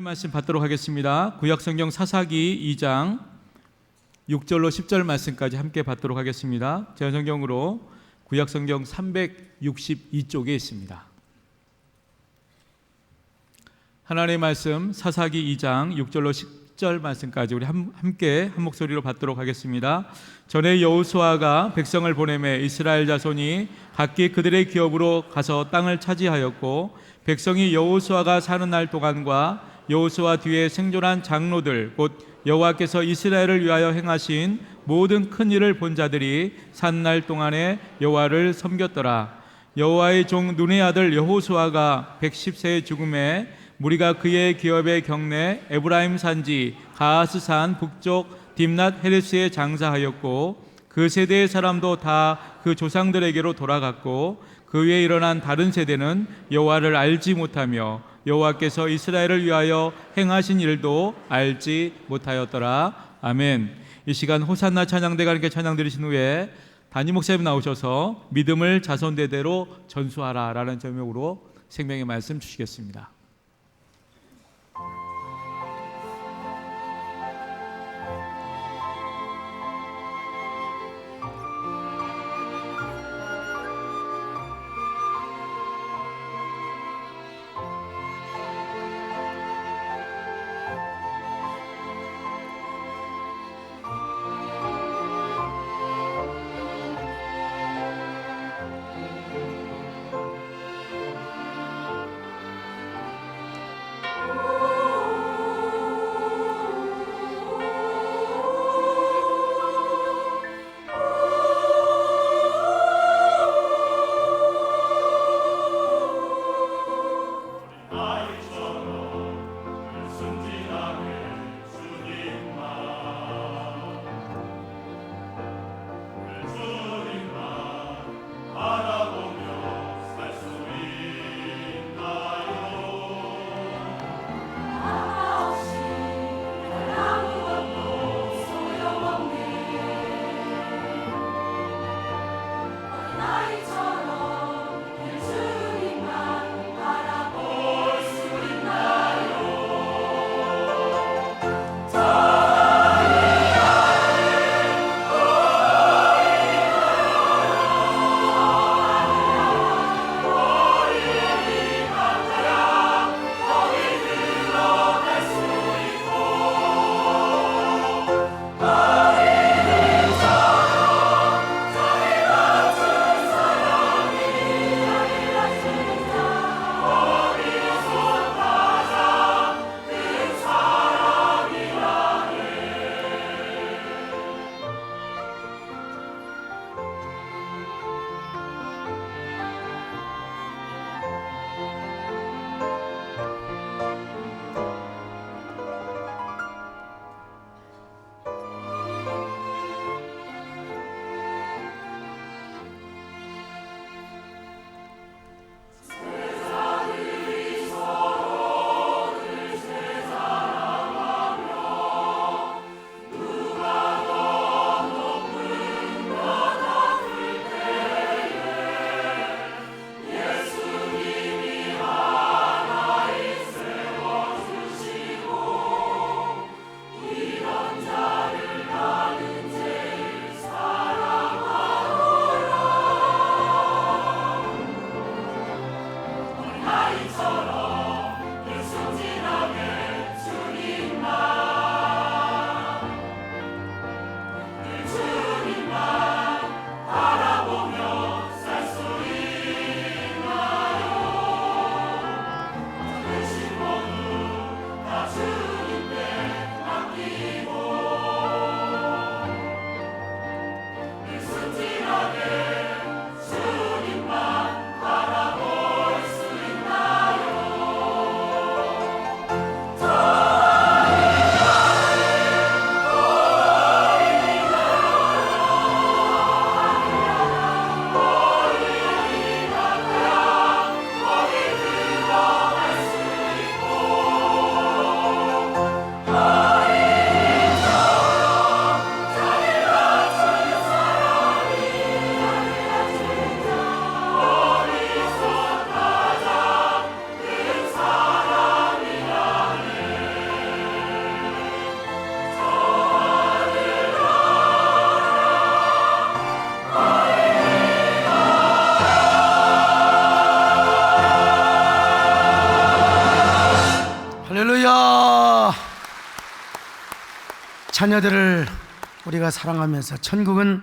하나님 말씀 받도록 하겠습니다. 구약성경 사사기 2장 6절로 10절 말씀까지 함께 받도록 하겠습니다. 제 성경으로 구약성경 362쪽에 있습니다. 하나님의 말씀 사사기 2장 6절로 10절 말씀까지 우리 함께 한 목소리로 받도록 하겠습니다. 전에 여호수아가 백성을 보내매 이스라엘 자손이 각기 그들의 기업으로 가서 땅을 차지하였고, 백성이 여호수아가 사는 날 동안과 여호수아 뒤에 생존한 장로들 곧 여호와께서 이스라엘을 위하여 행하신 모든 큰 일을 본 자들이 산 날 동안에 여호와를 섬겼더라. 여호와의 종 눈의 아들 여호수아가 110세의 죽음에 무리가 그의 기업의 경내 에브라임 산지 가하스산 북쪽 딥낫 헤레스에 장사하였고, 그 세대의 사람도 다 그 조상들에게로 돌아갔고, 그 위에 일어난 다른 세대는 여호와를 알지 못하며 여호와께서 이스라엘을 위하여 행하신 일도 알지 못하였더라. 아멘. 이 시간 호산나 찬양대가 함께 찬양 드리신 후에 담임 목사님 나오셔서 믿음을 자손대대로 전수하라 라는 제목으로 생명의 말씀 주시겠습니다. 자녀들을 우리가 사랑하면서 천국은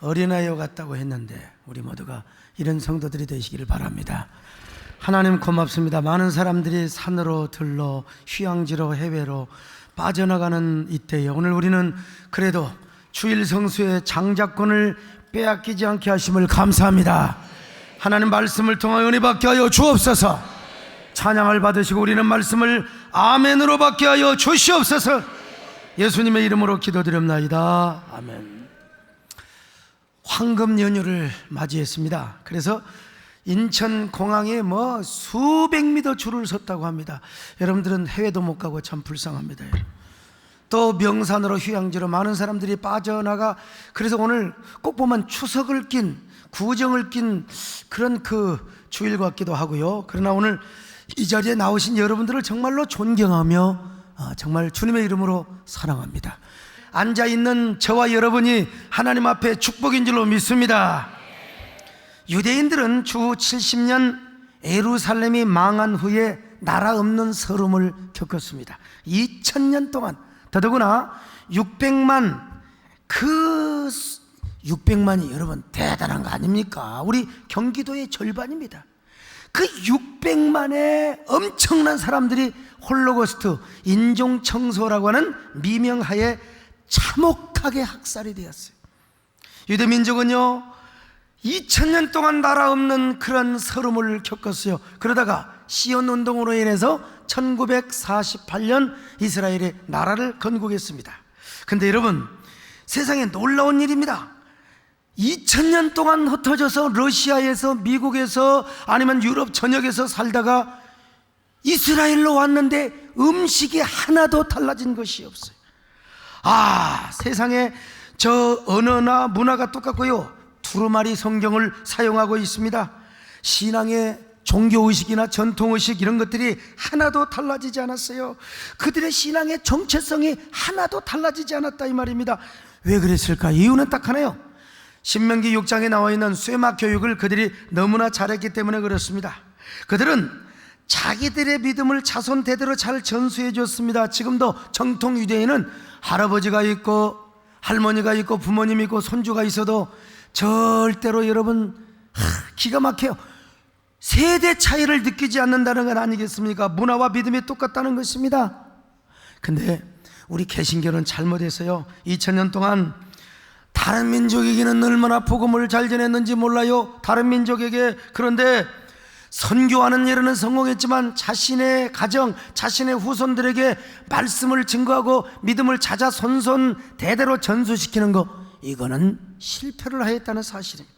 어린아이와 같다고 했는데 우리 모두가 이런 성도들이 되시기를 바랍니다. 하나님 고맙습니다. 많은 사람들이 산으로 들러 휴양지로 해외로 빠져나가는 이때에 오늘 우리는 그래도 주일 성수의 장자권을 빼앗기지 않게 하심을 감사합니다. 하나님 말씀을 통하여 은혜 받게 하여 주옵소서. 찬양을 받으시고 우리는 말씀을 아멘으로 받게 하여 주시옵소서. 예수님의 이름으로 기도드립나이다. 아멘. 황금 연휴를 맞이했습니다. 그래서 인천공항에 수백 미터 줄을 섰다고 합니다. 여러분들은 해외도 못 가고 참 불쌍합니다. 또 명산으로 휴양지로 많은 사람들이 빠져나가, 그래서 오늘 꼭 보면 추석을 낀, 구정을 낀 그런 그 주일 같기도 하고요. 그러나 오늘 이 자리에 나오신 여러분들을 정말로 존경하며 정말 주님의 이름으로 사랑합니다. 앉아있는 저와 여러분이 하나님 앞에 축복인 줄로 믿습니다. 유대인들은 주 70년 예루살렘이 망한 후에 나라 없는 서름을 겪었습니다. 2000년 동안, 더더구나 600만이 여러분 대단한 거 아닙니까? 우리 경기도의 절반입니다. 그 600만의 엄청난 사람들이 홀로코스트 인종청소라고 하는 미명하에 참혹하게 학살이 되었어요. 유대민족은요 2000년 동안 나라 없는 그런 서름을 겪었어요. 그러다가 시온 운동으로 인해서 1948년 이스라엘의 나라를 건국했습니다. 근데 여러분, 세상에 놀라운 일입니다. 2000년 동안 흩어져서 러시아에서, 미국에서, 아니면 유럽 전역에서 살다가 이스라엘로 왔는데 음식이 하나도 달라진 것이 없어요. 세상에 저 언어나 문화가 똑같고요, 두루마리 성경을 사용하고 있습니다. 신앙의 종교의식이나 전통의식 이런 것들이 하나도 달라지지 않았어요. 그들의 신앙의 정체성이 하나도 달라지지 않았다 이 말입니다. 왜 그랬을까? 이유는 딱 하나요. 신명기 6장에 나와 있는 쇠막 교육을 그들이 너무나 잘했기 때문에 그렇습니다. 그들은 자기들의 믿음을 자손 대대로 잘 전수해 줬습니다. 지금도 정통 유대인은 할아버지가 있고 할머니가 있고 부모님이 있고 손주가 있어도 절대로 여러분 기가 막혀요. 세대 차이를 느끼지 않는다는 건 아니겠습니까? 문화와 믿음이 똑같다는 것입니다. 근데 우리 개신교는 잘못했어요. 2000년 동안 다른 민족에게는 얼마나 복음을 잘 전했는지 몰라요. 다른 민족에게. 그런데 선교하는 일은 성공했지만 자신의 가정, 자신의 후손들에게 말씀을 증거하고 믿음을 자자손손 대대로 전수시키는 거, 이거는 실패를 하였다는 사실입니다.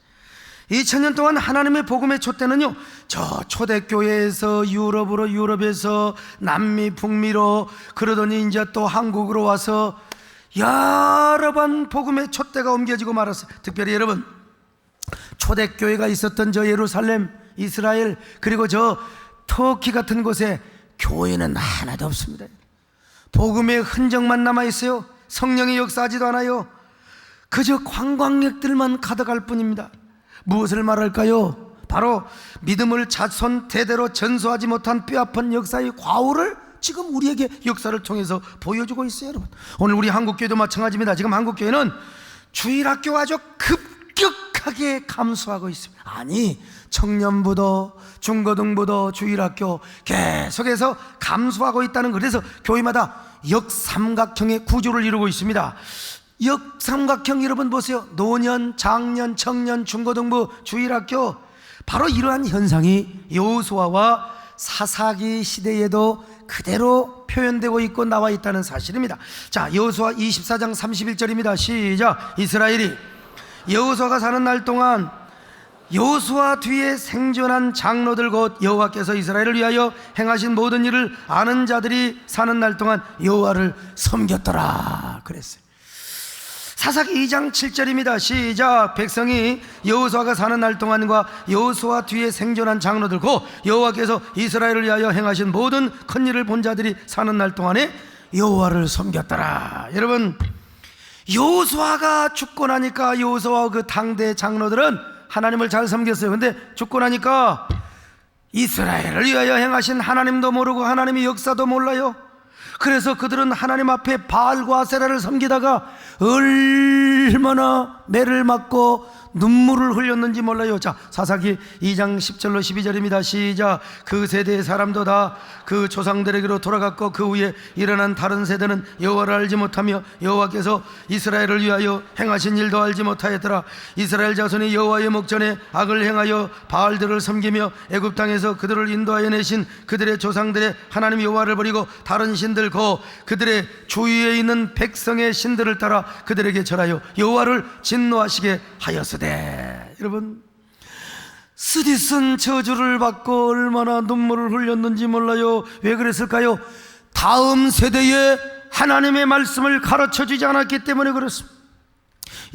2000년 동안 하나님의 복음의 촛대는요, 저 초대교회에서 유럽으로, 유럽에서 남미, 북미로, 그러더니 이제 또 한국으로 와서 여러 번 복음의 촛대가 옮겨지고 말았어요. 특별히 여러분, 초대교회가 있었던 저 예루살렘, 이스라엘, 그리고 저 터키 같은 곳에 교회는 하나도 없습니다. 복음의 흔적만 남아있어요. 성령이 역사하지도 않아요. 그저 관광객들만 가득할 뿐입니다. 무엇을 말할까요? 바로 믿음을 자손 대대로 전수하지 못한 뼈아픈 역사의 과오를 지금 우리에게 역사를 통해서 보여주고 있어요. 여러분, 오늘 우리 한국교회도 마찬가지입니다. 지금 한국교회는 주일학교가 아주 급격하게 감소하고 있습니다. 아니, 청년부도 중고등부도 주일학교 계속해서 감소하고 있다는 거. 그래서 교회마다 역삼각형의 구조를 이루고 있습니다. 역삼각형 여러분 보세요. 노년, 장년, 청년, 중고등부, 주일학교. 바로 이러한 현상이 여호수아와 사사기 시대에도 그대로 표현되고 있고 나와 있다는 사실입니다. 자, 여호수아 24장 31절입니다. 시작. 이스라엘이 여호수아가 사는 날 동안 여호수아 뒤에 생존한 장로들 곧 여호와께서 이스라엘을 위하여 행하신 모든 일을 아는 자들이 사는 날 동안 여호와를 섬겼더라 그랬어요. 사사기 2장 7절입니다. 시작. 백성이 여호수아가 사는 날 동안과 여호수아 뒤에 생존한 장로들 곧 여호와께서 이스라엘을 위하여 행하신 모든 큰 일을 본 자들이 사는 날 동안에 여호와를 섬겼더라. 여러분, 여호수아가 죽고 나니까 여호수아와 그 당대 장로들은 하나님을 잘 섬겼어요. 근데 죽고 나니까 이스라엘을 위하여 행하신 하나님도 모르고 하나님의 역사도 몰라요. 그래서 그들은 하나님 앞에 바알과 아세라를 섬기다가 얼마나 매를 맞고 눈물을 흘렸는지 몰라요. 자, 사사기 2장 10절로 12절입니다. 시작. 그 세대의 사람도 다 그 조상들에게로 돌아갔고 그 후에 일어난 다른 세대는 여호와를 알지 못하며 여호와께서 이스라엘을 위하여 행하신 일도 알지 못하였더라. 이스라엘 자손이 여호와의 목전에 악을 행하여 바알들을 섬기며 애굽 땅에서 그들을 인도하여 내신 그들의 조상들의 하나님 여호와를 버리고 다른 신들 곧 그들의 주위에 있는 백성의 신들을 따라 그들에게 절하여 여호와를 진노하시게 하였으되. 여러분, 스디슨 저주를 받고 얼마나 눈물을 흘렸는지 몰라요. 왜 그랬을까요? 다음 세대에 하나님의 말씀을 가르쳐주지 않았기 때문에 그렇습니다.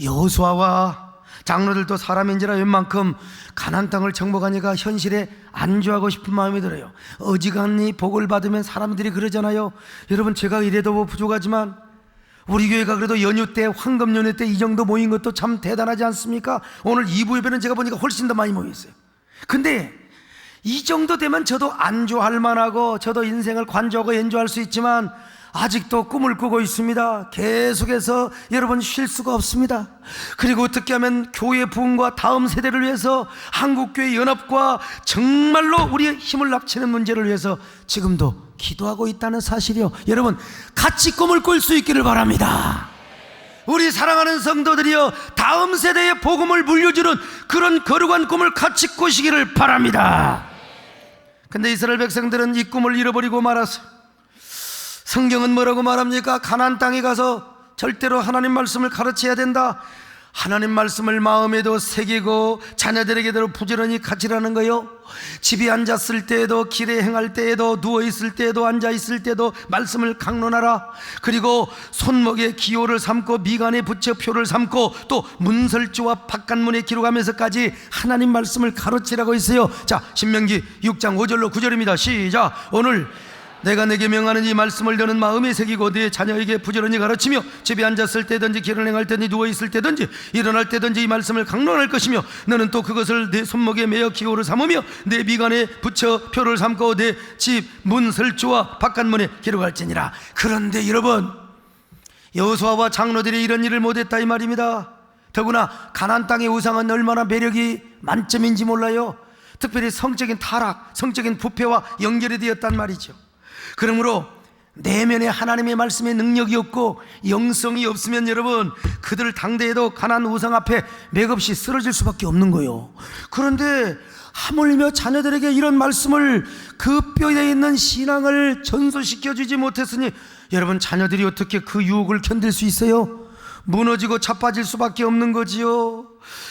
여호수아와 장로들도 사람인지라 웬만큼 가나안 땅을 정복하니까 현실에 안주하고 싶은 마음이 들어요. 어지간히 복을 받으면 사람들이 그러잖아요. 여러분, 제가 이래도 뭐 부족하지만 우리 교회가 그래도 연휴 때, 황금 연휴 때 이 정도 모인 것도 참 대단하지 않습니까? 오늘 2부 예배는 제가 보니까 훨씬 더 많이 모였어요. 근데 이 정도 되면 저도 안주할 만하고 저도 인생을 관조하고 연주할 수 있지만 아직도 꿈을 꾸고 있습니다. 계속해서 여러분 쉴 수가 없습니다. 그리고 어떻게 하면 교회 부흥과 다음 세대를 위해서 한국교회 연합과 정말로 우리의 힘을 합치는 문제를 위해서 지금도 기도하고 있다는 사실이요. 여러분, 같이 꿈을 꿀 수 있기를 바랍니다. 우리 사랑하는 성도들이여, 다음 세대의 복음을 물려주는 그런 거룩한 꿈을 같이 꾸시기를 바랍니다. 근데 이스라엘 백성들은 이 꿈을 잃어버리고 말았어요. 성경은 뭐라고 말합니까? 가나안 땅에 가서 절대로 하나님 말씀을 가르쳐야 된다. 하나님 말씀을 마음에도 새기고 자녀들에게도 부지런히 가르치라는 거요. 집에 앉았을 때에도, 길에 행할 때에도, 누워있을 때에도, 앉아있을 때도 말씀을 강론하라. 그리고 손목에 기호를 삼고 미간에 붙여 표를 삼고 또 문설주와 바깥문에 기록하면서까지 하나님 말씀을 가르치라고 있어요. 자, 신명기 6장 5절로 9절입니다. 시작. 오늘 내가 내게 명하는 이 말씀을 너는 마음에 새기고 네 자녀에게 부지런히 가르치며 집에 앉았을 때든지 길을 행할 때든지 누워있을 때든지 일어날 때든지 이 말씀을 강론할 것이며 너는 또 그것을 내 손목에 매어 기호를 삼으며 내 미간에 붙여 표를 삼고 내 집 문설주와 바깥문에 기록할지니라. 그런데 여러분, 여호수아와 장로들이 이런 일을 못했다 이 말입니다. 더구나 가나안 땅의 우상은 얼마나 매력이 만점인지 몰라요. 특별히 성적인 타락, 성적인 부패와 연결이 되었단 말이죠. 그러므로 내면에 하나님의 말씀의 능력이 없고 영성이 없으면 여러분, 그들 당대에도 가나안 우상 앞에 맥없이 쓰러질 수밖에 없는 거예요. 그런데 하물며 자녀들에게 이런 말씀을, 그 뼈에 있는 신앙을 전수시켜주지 못했으니 여러분, 자녀들이 어떻게 그 유혹을 견딜 수 있어요? 무너지고 자빠질 수밖에 없는 거지요.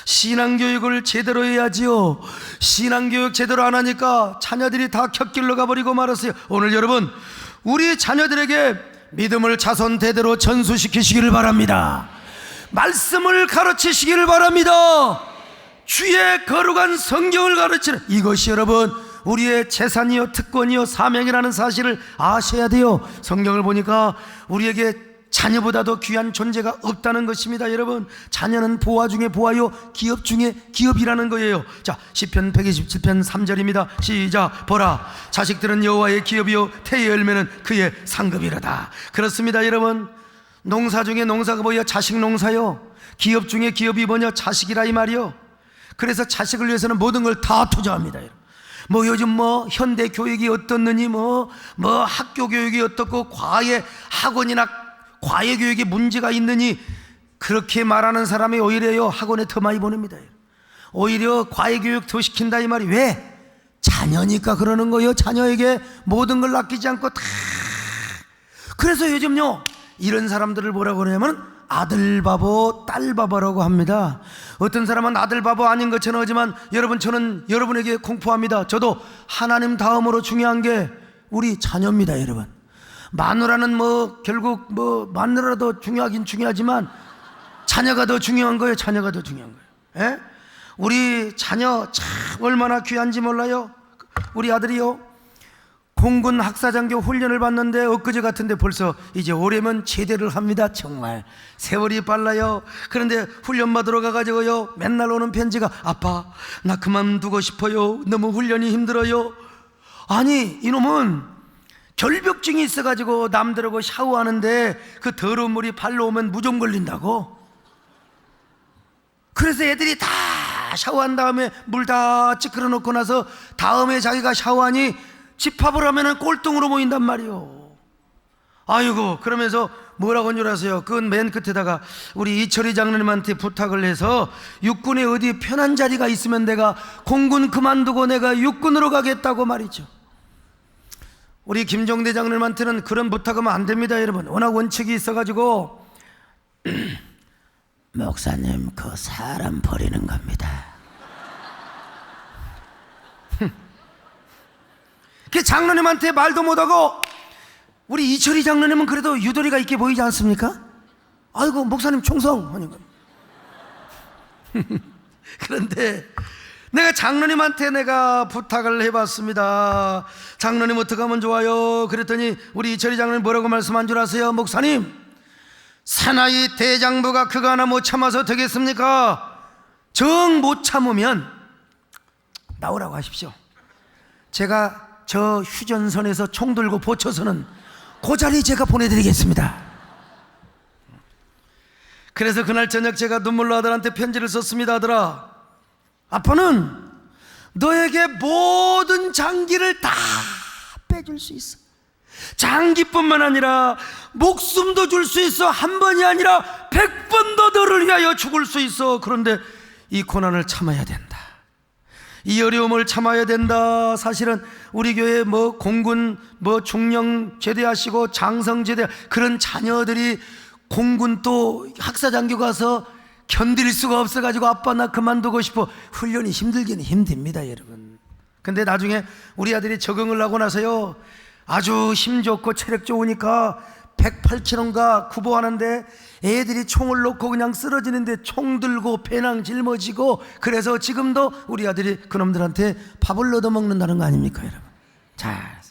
신앙교육을 제대로 해야지요. 신앙교육 제대로 안 하니까 자녀들이 다 곁길로 가버리고 말았어요. 오늘 여러분, 우리 자녀들에게 믿음을 자손 대대로 전수시키시기를 바랍니다. 말씀을 가르치시기를 바랍니다. 주의 거룩한 성경을 가르치는 이것이 여러분 우리의 재산이요, 특권이요, 사명이라는 사실을 아셔야 돼요. 성경을 보니까 우리에게 자녀보다도 귀한 존재가 없다는 것입니다. 여러분, 자녀는 보화 중에 보화요, 기업 중에 기업이라는 거예요. 자, 시편 127편 3절입니다. 시작. 보라, 자식들은 여호와의 기업이요, 태의 열매는 그의 상급이로다. 그렇습니다. 여러분, 농사 중에 농사가 뭐예요? 자식 농사요. 기업 중에 기업이 뭐냐? 자식이라 이 말이요. 그래서 자식을 위해서는 모든 걸 다 투자합니다. 뭐 요즘 뭐 현대 교육이 어떻느니 뭐 학교 교육이 어떻고 과외 학원이나 과외 교육에 문제가 있느니 그렇게 말하는 사람이 오히려요 학원에 더 많이 보냅니다. 오히려 과외 교육 더 시킨다 이 말이. 왜? 자녀니까 그러는 거예요. 자녀에게 모든 걸 아끼지 않고 다. 그래서 요즘요 이런 사람들을 뭐라고 그러냐면 아들 바보 딸 바보라고 합니다. 어떤 사람은 아들 바보 아닌 것처럼 하지만 여러분, 저는 여러분에게 공포합니다. 저도 하나님 다음으로 중요한 게 우리 자녀입니다. 여러분, 마누라는 뭐 결국 뭐 마누라도 중요하긴 중요하지만 자녀가 더 중요한 거예요. 자녀가 더 중요한 거예요. 예? 우리 자녀 참 얼마나 귀한지 몰라요. 우리 아들이요 공군 학사장교 훈련을 받는데 엊그제 같은데 벌써 이제 올해면 제대를 합니다. 정말 세월이 빨라요. 그런데 훈련 받으러 가가지고요 맨날 오는 편지가 아빠 나 그만두고 싶어요. 너무 훈련이 힘들어요. 아니 이놈은 결벽증이 있어가지고 남들하고 샤워하는데 그 더러운 물이 발로 오면 무좀 걸린다고. 그래서 애들이 다 샤워한 다음에 물 다 찌그러 놓고 나서 다음에 자기가 샤워하니 집합을 하면은 꼴등으로 모인단 말이요. 아이고, 그러면서 뭐라고 한 줄 아세요? 그건 맨 끝에다가 우리 이철희 장로님한테 부탁을 해서 육군에 어디 편한 자리가 있으면 내가 공군 그만두고 내가 육군으로 가겠다고 말이죠. 우리 김종대 장로님한테는 그런 부탁하면 안 됩니다, 여러분. 워낙 원칙이 있어가지고 목사님, 그 사람 버리는 겁니다. 그 장로님한테 말도 못하고, 우리 이철희 장로님은 그래도 유도리가 있게 보이지 않습니까? 아이고, 목사님 총성 하니까. 그런데 내가 장로님한테 내가 부탁을 해봤습니다. 장로님 어떻게 하면 좋아요? 그랬더니 우리 이철희 장로님 뭐라고 말씀한 줄 아세요? 목사님, 사나이 대장부가 그거 하나 못 참아서 되겠습니까? 정 못 참으면 나오라고 하십시오. 제가 저 휴전선에서 총 들고 보초서는 그 자리에 제가 보내드리겠습니다. 그래서 그날 저녁 제가 눈물로 아들한테 편지를 썼습니다. 아들아, 아빠는 너에게 모든 장기를 다 빼줄 수 있어. 장기뿐만 아니라 목숨도 줄 수 있어. 한 번이 아니라 100번도 너를 위하여 죽을 수 있어. 그런데 이 고난을 참아야 된다. 이 어려움을 참아야 된다. 사실은 우리 교회 뭐 공군 뭐 중령 제대하시고 장성 제대 그런 자녀들이 공군 또 학사장교 가서 견딜 수가 없어가지고 아빠 나 그만두고 싶어. 훈련이 힘들기는 힘듭니다, 여러분. 근데 나중에 우리 아들이 적응을 하고 나서요, 아주 힘 좋고 체력 좋으니까 108kg인가 구보하는데 애들이 총을 놓고 그냥 쓰러지는데 총 들고 배낭 짊어지고, 그래서 지금도 우리 아들이 그놈들한테 밥을 얻어먹는다는 거 아닙니까, 여러분? 자,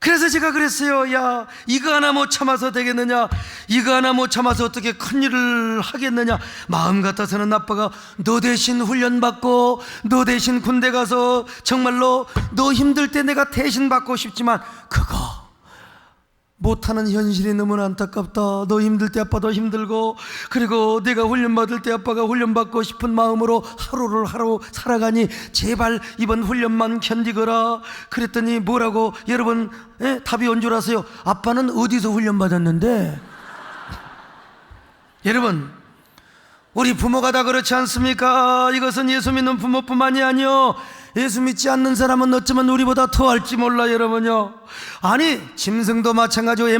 그래서 제가 그랬어요. 야, 이거 하나 못 참아서 되겠느냐? 이거 하나 못 참아서 어떻게 큰일을 하겠느냐? 마음 같아서는 아빠가 너 대신 훈련받고 너 대신 군대 가서 정말로 너 힘들 때 내가 대신 받고 싶지만 그거 못하는 현실이 너무나 안타깝다. 너 힘들 때 아빠도 힘들고, 그리고 내가 훈련받을 때 아빠가 훈련받고 싶은 마음으로 하루를 하루 살아가니 제발 이번 훈련만 견디거라. 그랬더니 뭐라고 여러분 답이 온 줄 아세요? 아빠는 어디서 훈련받았는데? 여러분, 우리 부모가 다 그렇지 않습니까? 이것은 예수 믿는 부모뿐만이 아니요, 예수 믿지 않는 사람은 어쩌면 우리보다 더 할지 몰라, 여러분요. 아니, 짐승도 마찬가지고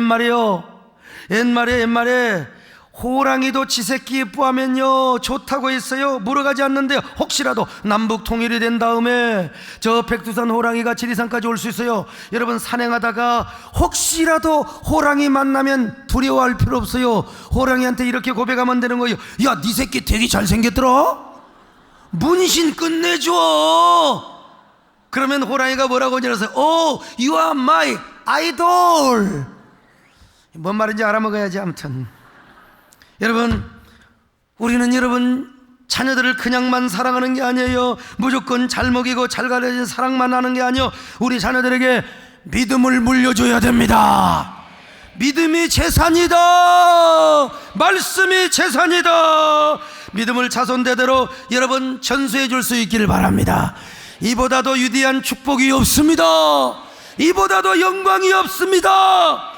옛말에 호랑이도 지 새끼 예뻐하면요 좋다고 했어요. 물어가지 않는데 혹시라도 남북 통일이 된 다음에 저 백두산 호랑이가 지리산까지 올 수 있어요. 여러분, 산행하다가 혹시라도 호랑이 만나면 두려워할 필요 없어요. 호랑이한테 이렇게 고백하면 되는 거예요. 야, 네 새끼 되게 잘생겼더라? 문신 끝내줘. 그러면 호랑이가 뭐라고 하냐면서 Oh, you are my idol. 뭔 말인지 알아먹어야지. 아무튼 여러분, 우리는 여러분 자녀들을 그냥만 사랑하는 게 아니에요. 무조건 잘 먹이고 잘 가르치는 사랑만 하는 게 아니에요. 우리 자녀들에게 믿음을 물려줘야 됩니다. 믿음이 재산이다. 말씀이 재산이다. 믿음을 자손대대로 여러분 전수해 줄 수 있기를 바랍니다. 이보다도 위대한 축복이 없습니다. 이보다도 영광이 없습니다.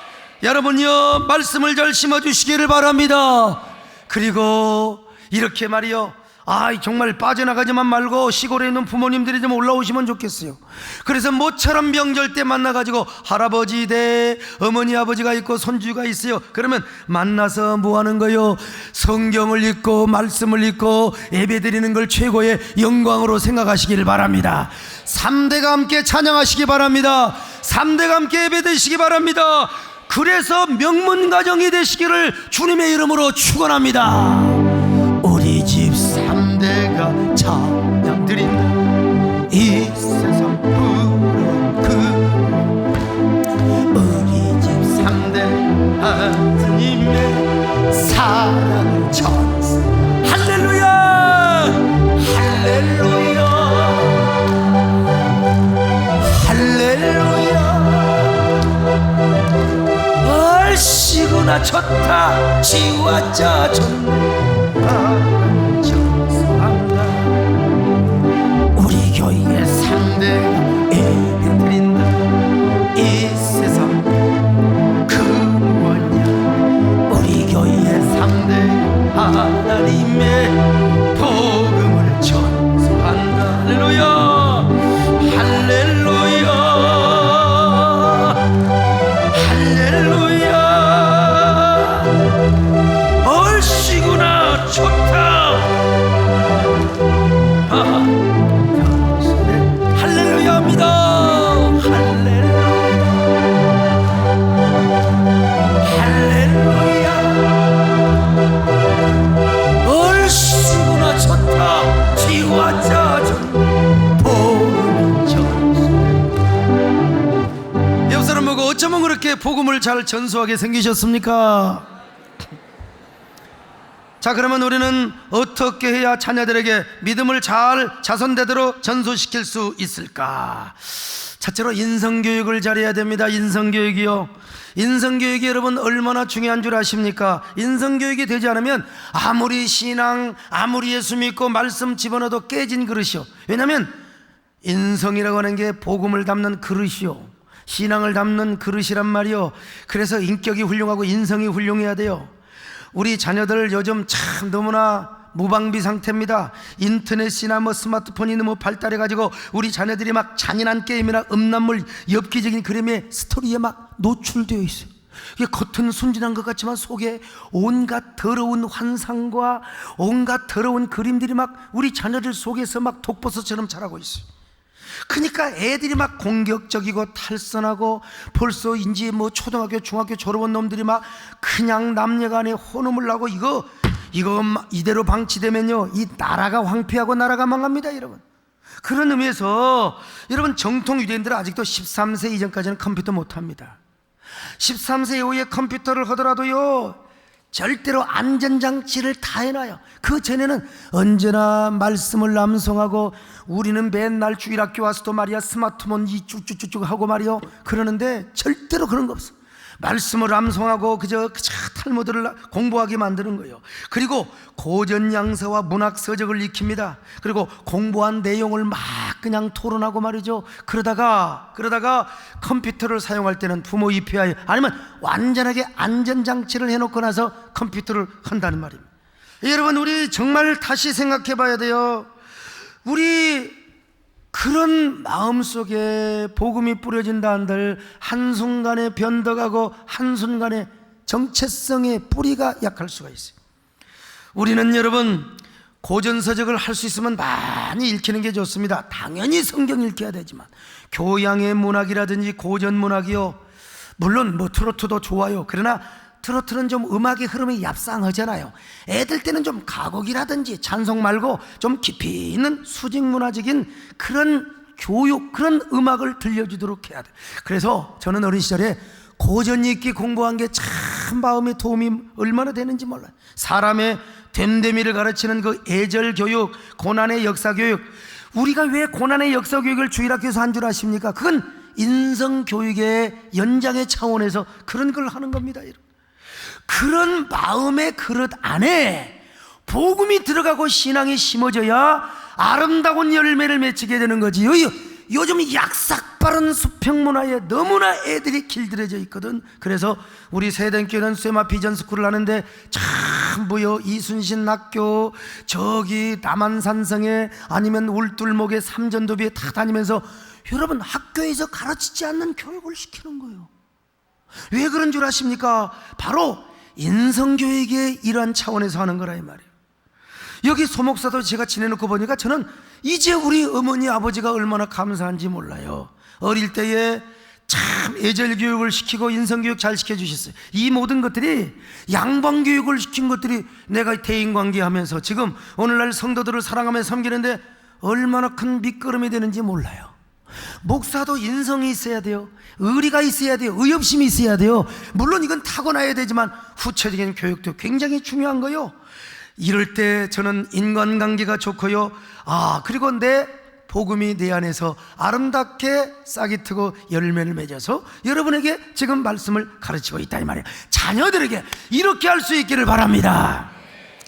여러분요, 말씀을 잘 심어주시기를 바랍니다. 그리고 이렇게 말이요, 정말 빠져나가지만 말고 시골에 있는 부모님들이 좀 올라오시면 좋겠어요. 그래서 모처럼 명절 때 만나가지고 할아버지 대 어머니 아버지가 있고 손주가 있어요. 그러면 만나서 뭐 하는 거요? 성경을 읽고 말씀을 읽고 예배드리는 걸 최고의 영광으로 생각하시길 바랍니다. 3대가 함께 찬양하시기 바랍니다. 3대가 함께 예배드리시기 바랍니다. 그래서 명문가정이 되시기를 주님의 이름으로 축원합니다. 우리 집 3대가 찬양 드린다. 이 세상 푸른 우리 집 3대 하나님의 사랑을 전수. 할렐루야, 할렐루야, 할렐루야. 좋다 지화자 좋네 정수한다. 우리 교회의 상대가 예배 드린다. 이 세상 그 무엇냐. 우리 교회의 상대 하나님의 복음을 전수한다. 할렐루야 할렐루야 할렐루야. 얼씨구나 좋다. 할렐루야입니다. 할렐루야 할렐루야. 얼씨구나 좋다 지화자 복음을 전수. 옆 사람 보고 어쩌면 그렇게 복음을 잘 전수하게 생기셨습니까? 자, 그러면 우리는 어떻게 해야 자녀들에게 믿음을 잘 자손대대로 전수시킬 수 있을까? 첫째로 인성교육을 잘해야 됩니다. 인성교육이요. 인성교육이 여러분 얼마나 중요한 줄 아십니까? 인성교육이 되지 않으면 아무리 신앙, 아무리 예수 믿고 말씀 집어넣어도 깨진 그릇이요. 왜냐하면 인성이라고 하는 게 복음을 담는 그릇이요, 신앙을 담는 그릇이란 말이요. 그래서 인격이 훌륭하고 인성이 훌륭해야 돼요. 우리 자녀들 요즘 참 너무나 무방비 상태입니다. 인터넷이나 스마트폰이 너무 발달해가지고 우리 자녀들이 막 잔인한 게임이나 음란물, 엽기적인 그림의 스토리에 막 노출되어 있어요. 이게 겉은 순진한 것 같지만 속에 온갖 더러운 환상과 온갖 더러운 그림들이 막 우리 자녀들 속에서 막 독버섯처럼 자라고 있어요. 그러니까 애들이 막 공격적이고 탈선하고 벌써 이제 초등학교 중학교 졸업한 놈들이 막 그냥 남녀간에 혼음을 하고 이거 이대로 방치되면요 이 나라가 황폐하고 나라가 망합니다 여러분. 그런 의미에서 여러분 정통 유대인들은 아직도 13세 이전까지는 컴퓨터 못합니다. 13세 이후에 컴퓨터를 하더라도요 절대로 안전장치를 다 해놔요. 그 전에는 언제나 말씀을 암송하고 우리는 맨날 주일학교 와서도 말이야 스마트폰 쭉쭉쭉 하고 말이요 그러는데 절대로 그런 거 없어. 말씀을 암송하고 그저 탈무드를 공부하게 만드는 거예요. 그리고 고전 양서와 문학 서적을 익힙니다. 그리고 공부한 내용을 막 그냥 토론하고 말이죠. 그러다가 컴퓨터를 사용할 때는 부모 입회하에 아니면 완전하게 안전장치를 해놓고 나서 컴퓨터를 한다는 말입니다. 여러분 우리 정말 다시 생각해 봐야 돼요. 우리 그런 마음속에 복음이 뿌려진다 한들 한순간에 변덕하고 한순간에 정체성의 뿌리가 약할 수가 있어요. 우리는 여러분 고전서적을 할 수 있으면 많이 읽히는 게 좋습니다. 당연히 성경 읽혀야 되지만 교양의 문학이라든지 고전문학이요 물론 트로트도 좋아요. 그러나 트로트는 좀 음악의 흐름이 얍상하잖아요. 애들 때는 좀 가곡이라든지 찬송 말고 좀 깊이 있는 수직문화적인 그런 교육, 그런 음악을 들려주도록 해야 돼요. 그래서 저는 어린 시절에 고전 읽기 공부한 게 참 마음에 도움이 얼마나 되는지 몰라요. 사람의 됨됨이를 가르치는 그 애절교육, 고난의 역사교육. 우리가 왜 고난의 역사교육을 주일학교에서 한 줄 아십니까? 그건 인성교육의 연장의 차원에서 그런 걸 하는 겁니다. 그런 마음의 그릇 안에 복음이 들어가고 신앙이 심어져야 아름다운 열매를 맺히게 되는 거지. 요즘 약삭빠른 수평문화에 너무나 애들이 길들여져 있거든. 그래서 우리 세대교회는 쇠마 비전스쿨을 하는데 참 이순신 학교 저기 남한산성에 아니면 울둘목에 삼전도비에 다 다니면서 여러분 학교에서 가르치지 않는 교육을 시키는 거예요. 왜 그런 줄 아십니까? 바로 인성교육의 이러한 차원에서 하는 거라 이 말이에요. 여기 소목사도 제가 지내놓고 보니까 저는 이제 우리 어머니 아버지가 얼마나 감사한지 몰라요. 어릴 때에 참 애절교육을 시키고 인성교육 잘 시켜주셨어요. 이 모든 것들이 양방교육을 시킨 것들이 내가 대인관계하면서 지금 오늘날 성도들을 사랑하며 섬기는데 얼마나 큰 밑거름이 되는지 몰라요. 목사도 인성이 있어야 돼요. 의리가 있어야 돼요. 의협심이 있어야 돼요. 물론 이건 타고나야 되지만 후체적인 교육도 굉장히 중요한 거요. 이럴 때 저는 인간관계가 좋고요. 그리고 내 복음이 내 안에서 아름답게 싹이 트고 열매를 맺어서 여러분에게 지금 말씀을 가르치고 있다 이 말이에요. 자녀들에게 이렇게 할 수 있기를 바랍니다.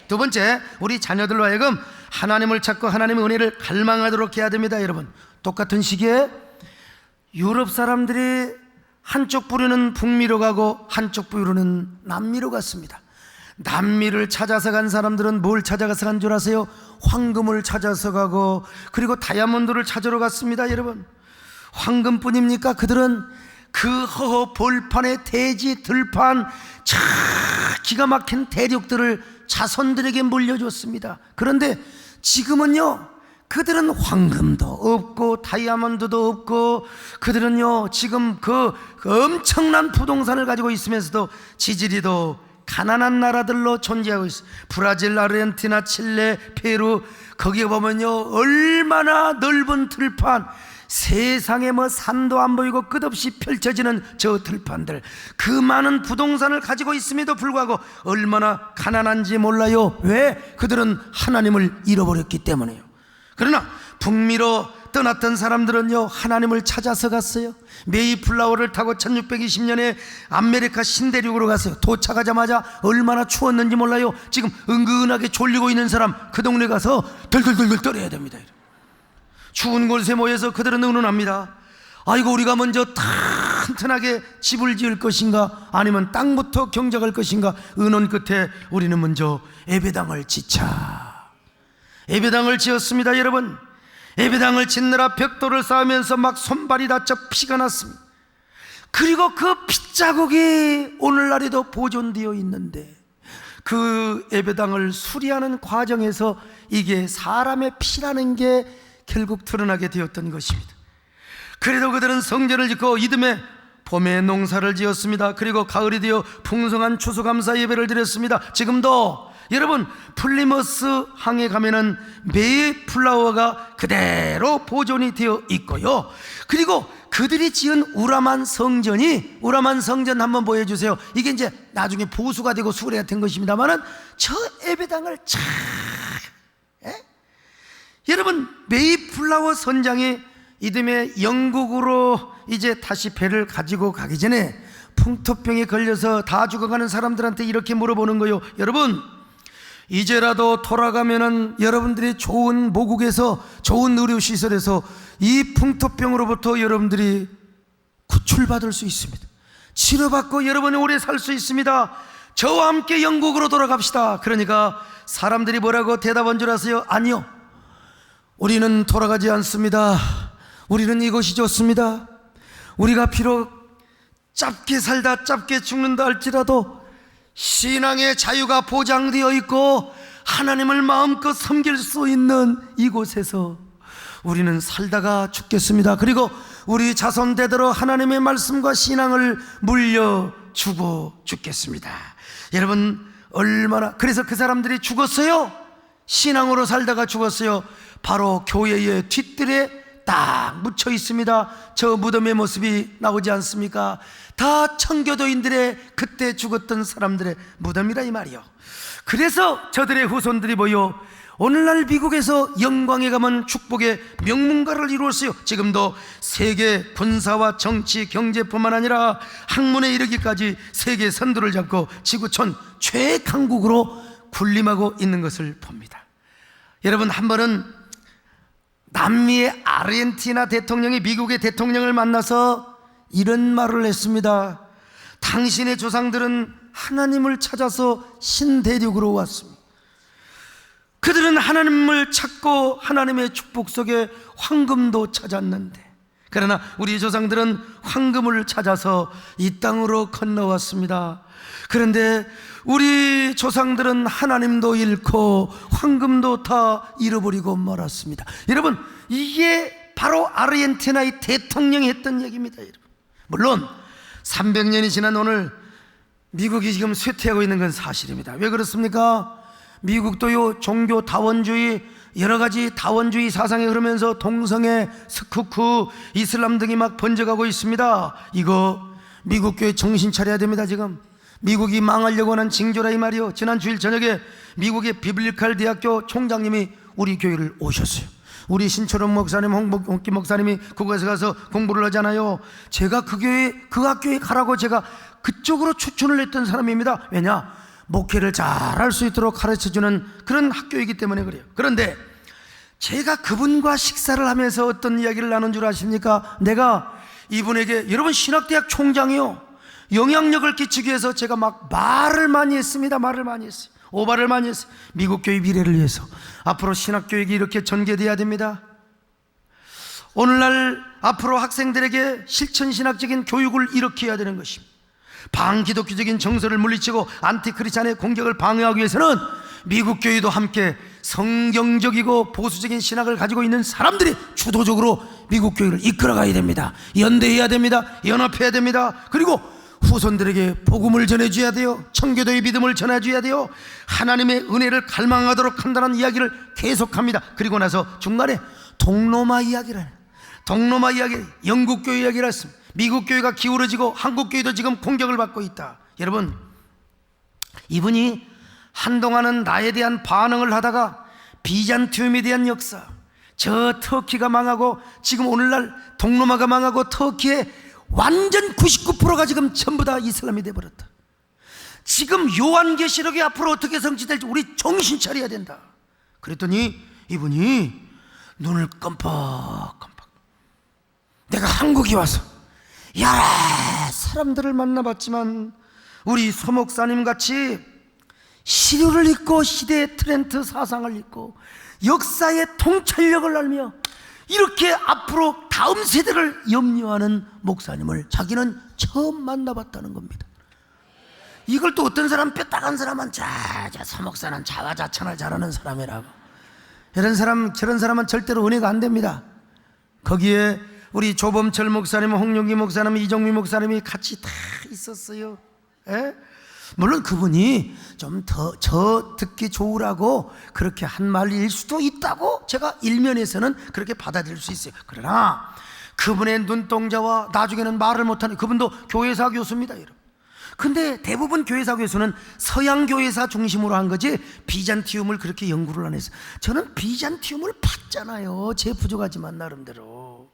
두 번째, 우리 자녀들로 하여금 하나님을 찾고 하나님의 은혜를 갈망하도록 해야 됩니다. 여러분, 똑같은 시기에 유럽 사람들이 한쪽 부류는 북미로 가고 한쪽 부류는 남미로 갔습니다. 남미를 찾아서 간 사람들은 뭘 찾아가서 간 줄 아세요? 황금을 찾아서 가고, 그리고 다이아몬드를 찾으러 갔습니다. 여러분, 황금뿐입니까? 그들은 그 허허 볼판의 대지 들판 기가 막힌 대륙들을 자손들에게 물려줬습니다. 그런데 지금은요, 그들은 황금도 없고 다이아몬드도 없고, 그들은요 지금 그 엄청난 부동산을 가지고 있으면서도 지지리도 가난한 나라들로 존재하고 있어요. 브라질, 아르헨티나, 칠레, 페루, 거기에 보면요 얼마나 넓은 들판, 세상에 뭐 산도 안 보이고 끝없이 펼쳐지는 저 들판들, 그 많은 부동산을 가지고 있음에도 불구하고 얼마나 가난한지 몰라요. 왜? 그들은 하나님을 잃어버렸기 때문에요. 그러나 북미로 떠났던 사람들은요 하나님을 찾아서 갔어요. 메이플라워를 타고 1620년에 아메리카 신대륙으로 갔어요. 도착하자마자 얼마나 추웠는지 몰라요. 지금 은근하게 졸리고 있는 사람 그 동네 가서 덜덜덜덜 떨어야 됩니다. 추운 곳에 모여서 그들은 의논합니다. 아이고, 우리가 먼저 튼튼하게 집을 지을 것인가 아니면 땅부터 경작할 것인가. 의논 끝에 우리는 먼저 에베당을 짓자. 에베당을 지었습니다. 여러분, 에베당을 짓느라 벽돌을 쌓으면서 막 손발이 다쳐 피가 났습니다. 그리고 그 핏자국이 오늘날에도 보존되어 있는데, 그 에베당을 수리하는 과정에서 이게 사람의 피라는 게 결국 드러나게 되었던 것입니다. 그래도 그들은 성전을 짓고 이듬해 봄에 농사를 지었습니다. 그리고 가을이 되어 풍성한 추수감사 예배를 드렸습니다. 지금도 여러분 플리머스 항에 가면은 메이플라워가 그대로 보존이 되어 있고요. 그리고 그들이 지은 우라만 성전이, 우라만 성전 한번 보여주세요. 이게 이제 나중에 보수가 되고 수레가 된 것입니다만은 저 에베당을 참, 여러분 메이플라워 선장이 이듬해 영국으로 이제 다시 배를 가지고 가기 전에 풍토병에 걸려서 다 죽어가는 사람들한테 이렇게 물어보는 거예요. 여러분, 이제라도 돌아가면은 여러분들이 좋은 모국에서, 좋은 의료시설에서 이 풍토병으로부터 여러분들이 구출받을 수 있습니다. 치료받고 여러분이 오래 살 수 있습니다. 저와 함께 영국으로 돌아갑시다. 그러니까 사람들이 뭐라고 대답한 줄 아세요? 아니요, 우리는 돌아가지 않습니다. 우리는 이것이 좋습니다. 우리가 비록 짧게 살다 짧게 죽는다 할지라도 신앙의 자유가 보장되어 있고 하나님을 마음껏 섬길 수 있는 이곳에서 우리는 살다가 죽겠습니다. 그리고 우리 자손 대대로 하나님의 말씀과 신앙을 물려주고 죽겠습니다. 여러분, 얼마나, 그래서 그 사람들이 죽었어요. 신앙으로 살다가 죽었어요. 바로 교회의 뒷뜰에 딱 묻혀 있습니다. 저 무덤의 모습이 나오지 않습니까? 다 청교도인들의 그때 죽었던 사람들의 무덤이라 이 말이요. 그래서 저들의 후손들이 뭐요? 오늘날 미국에서 영광에 가면 축복의 명문가를 이루었어요. 지금도 세계 군사와 정치, 경제뿐만 아니라 학문에 이르기까지 세계 선두를 잡고 지구촌 최강국으로 군림하고 있는 것을 봅니다. 여러분, 한 번은 남미의 아르헨티나 대통령이 미국의 대통령을 만나서 이런 말을 했습니다. 당신의 조상들은 하나님을 찾아서 신대륙으로 왔습니다. 그들은 하나님을 찾고 하나님의 축복 속에 황금도 찾았는데, 그러나 우리 조상들은 황금을 찾아서 이 땅으로 건너왔습니다. 그런데 우리 조상들은 하나님도 잃고 황금도 다 잃어버리고 말았습니다. 여러분, 이게 바로 아르헨티나의 대통령이 했던 얘기입니다. 여러분, 물론 300년이 지난 오늘 미국이 지금 쇠퇴하고 있는 건 사실입니다. 왜 그렇습니까? 미국도요 종교 다원주의, 여러 가지 다원주의 사상이 흐르면서 동성애, 스쿠크, 이슬람 등이 막 번져가고 있습니다. 이거 미국 교회 정신 차려야 됩니다. 지금 미국이 망하려고 하는 징조라 이 말이요. 지난 주일 저녁에 미국의 비블리칼 대학교 총장님이 우리 교회를 오셨어요. 우리 신철원 목사님, 홍기 목사님이 그곳에 가서 공부를 하잖아요. 제가 그 학교에 가라고 제가 그쪽으로 추천을 했던 사람입니다. 왜냐? 목회를 잘할 수 있도록 가르쳐주는 그런 학교이기 때문에 그래요. 그런데 제가 그분과 식사를 하면서 어떤 이야기를 나눈 줄 아십니까? 내가 이분에게, 여러분 신학대학 총장이요, 영향력을 끼치기 위해서 제가 막 말을 많이 했습니다. 말을 많이 했어요. 오바를 많이 했어요. 미국 교회 미래를 위해서 앞으로 신학교육이 이렇게 전개돼야 됩니다. 오늘날 앞으로 학생들에게 실천신학적인 교육을 일으켜야 되는 것입니다. 반기독교적인 정서를 물리치고 안티크리스찬의 공격을 방어하기 위해서는 미국 교회도 함께 성경적이고 보수적인 신학을 가지고 있는 사람들이 주도적으로 미국 교회를 이끌어가야 됩니다. 연대해야 됩니다. 연합해야 됩니다. 그리고 후손들에게 복음을 전해줘야 돼요. 청교도의 믿음을 전해줘야 돼요. 하나님의 은혜를 갈망하도록 한다는 이야기를 계속합니다. 그리고 나서 중간에 동로마 이야기를 해요. 동로마 이야기, 영국 교회 이야기를 했습니다. 미국 교회가 기울어지고 한국 교회도 지금 공격을 받고 있다. 여러분, 이분이 한동안은 나에 대한 반응을 하다가 비잔티움에 대한 역사, 저 터키가 망하고 지금 오늘날 동로마가 망하고 터키의 완전 99%가 지금 전부 다 이슬람이 돼버렸다. 지금 요한계시록이 앞으로 어떻게 성취될지 우리 정신 차려야 된다. 그랬더니 이분이 눈을 깜빡깜빡, 내가 한국에 와서 여러 사람들을 만나봤지만 우리 소 목사님 같이 시류를 읽고 시대의 트렌드 사상을 읽고 역사의 통찰력을 알며 이렇게 앞으로 다음 세대를 염려하는 목사님을 자기는 처음 만나봤다는 겁니다. 이걸 또 어떤 사람, 뼈딱한 사람은 서 목사는 자화자찬을 잘하는 사람이라고, 이런 사람, 저런 사람은 절대로 은혜가 안 됩니다. 거기에 우리 조범철 목사님, 홍용기 목사님, 이정미 목사님이 같이 다 있었어요. 에? 물론 그분이 좀 더 저 듣기 좋으라고 그렇게 한 말일 수도 있다고 제가 일면에서는 그렇게 받아들일 수 있어요. 그러나 그분의 눈동자와 나중에는 말을 못하는, 그분도 교회사 교수입니다, 여러분. 근데 대부분 교회사 교수는 서양 교회사 중심으로 한 거지 비잔티움을 그렇게 연구를 안 해서, 저는 비잔티움을 봤잖아요. 제 부족하지만 나름대로.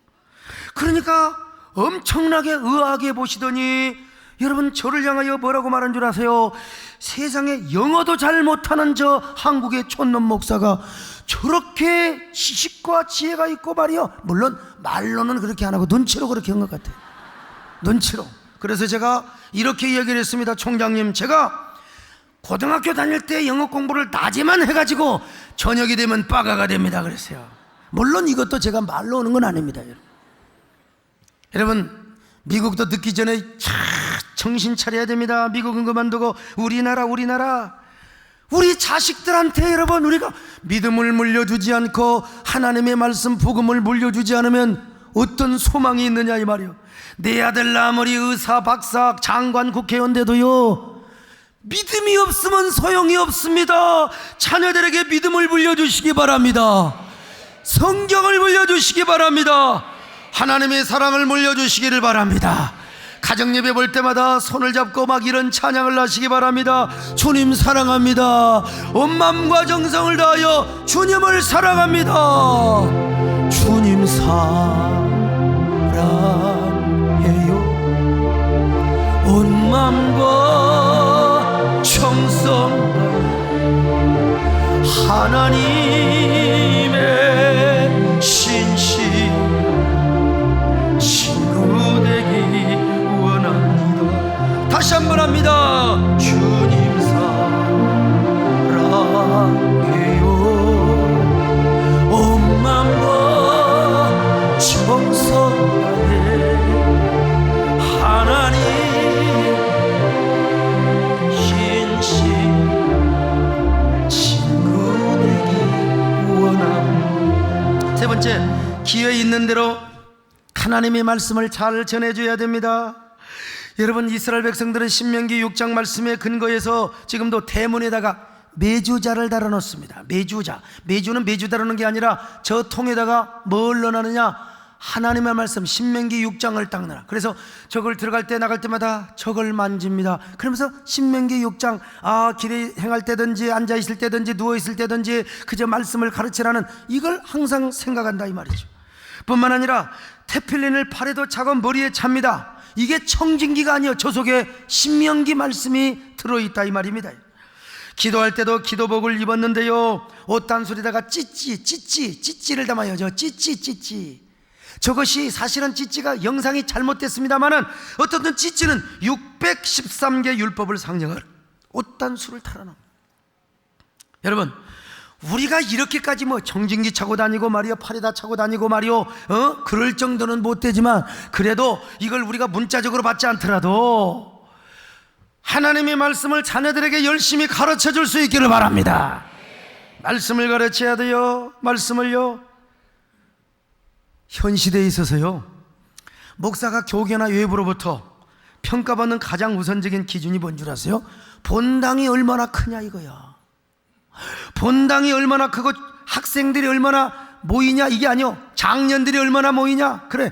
그러니까 엄청나게 의아하게 보시더니 여러분, 저를 향하여 뭐라고 말한 줄 아세요? 세상에 영어도 잘 못하는 저 한국의 촌놈 목사가 저렇게 지식과 지혜가 있고 말이요, 물론 말로는 그렇게 안 하고 눈치로 그렇게 한 것 같아요. 눈치로. 그래서 제가 이렇게 얘기를 했습니다. 총장님, 제가 고등학교 다닐 때 영어 공부를 낮에만 해가지고 저녁이 되면 빠가가 됩니다 그랬어요. 물론 이것도 제가 말로 오는 건 아닙니다. 여러분, 미국도 듣기 전에 정신 차려야 됩니다. 미국은 그만두고 우리나라 우리 자식들한테 여러분, 우리가 믿음을 물려주지 않고 하나님의 말씀 복음을 물려주지 않으면 어떤 소망이 있느냐 이 말이요. 내 아들 아무리 의사 박사 장관 국회의원 돼도요, 믿음이 없으면 소용이 없습니다. 자녀들에게 믿음을 물려주시기 바랍니다. 성경을 물려주시기 바랍니다. 하나님의 사랑을 물려주시기를 바랍니다. 가정예배 볼 때마다 손을 잡고 막 이런 찬양을 하시기 바랍니다. 주님 사랑합니다. 온 마음과 정성을 다하여 주님을 사랑합니다. 주님 사랑해요. 온 마음과 정성 하나님의 신실 다시 한번 합니다. 주님 사랑해요. 온 마음과 정성 다해 하나님 신신 친구 되기 원합니다. 세 번째, 기회 있는 대로 하나님의 말씀을 잘 전해줘야 됩니다. 여러분, 이스라엘 백성들은 신명기 6장 말씀에 근거해서 지금도 대문에다가 메주자를 달아놓습니다. 메주자. 메주는 메주 다루는 게 아니라 저 통에다가 뭘 넣어놨느냐? 하나님의 말씀 신명기 6장을 닦느라, 그래서 저걸 들어갈 때 나갈 때마다 저걸 만집니다. 그러면서 신명기 6장, 길에 행할 때든지 앉아 있을 때든지 누워 있을 때든지 그저 말씀을 가르치라는, 이걸 항상 생각한다 이 말이죠. 뿐만 아니라 테필린을 팔에도 차고 머리에 찹니다. 이게 청진기가 아니요, 저 속에 신명기 말씀이 들어있다 이 말입니다. 기도할 때도 기도복을 입었는데요, 옷 단술에다가 찌찌를 담아요. 저 찌찌. 저것이 사실은 찌찌가 영상이 잘못됐습니다만은 어떻든 찌찌는 613개 율법을 상징할 옷 단술을 달아납니다. 여러분, 우리가 이렇게까지 청진기 차고 다니고 말이요, 팔에다 차고 다니고 말이요, 그럴 정도는 못 되지만, 그래도 이걸 우리가 문자적으로 받지 않더라도 하나님의 말씀을 자녀들에게 열심히 가르쳐 줄 수 있기를 바랍니다. 말씀을 가르쳐야 돼요. 말씀을요. 현 시대에 있어서요, 목사가 교계나 외부로부터 평가받는 가장 우선적인 기준이 뭔 줄 아세요? 본당이 얼마나 크냐 이거야. 본당이 얼마나 크고 학생들이 얼마나 모이냐 이게 아니요, 장년들이 얼마나 모이냐. 그래,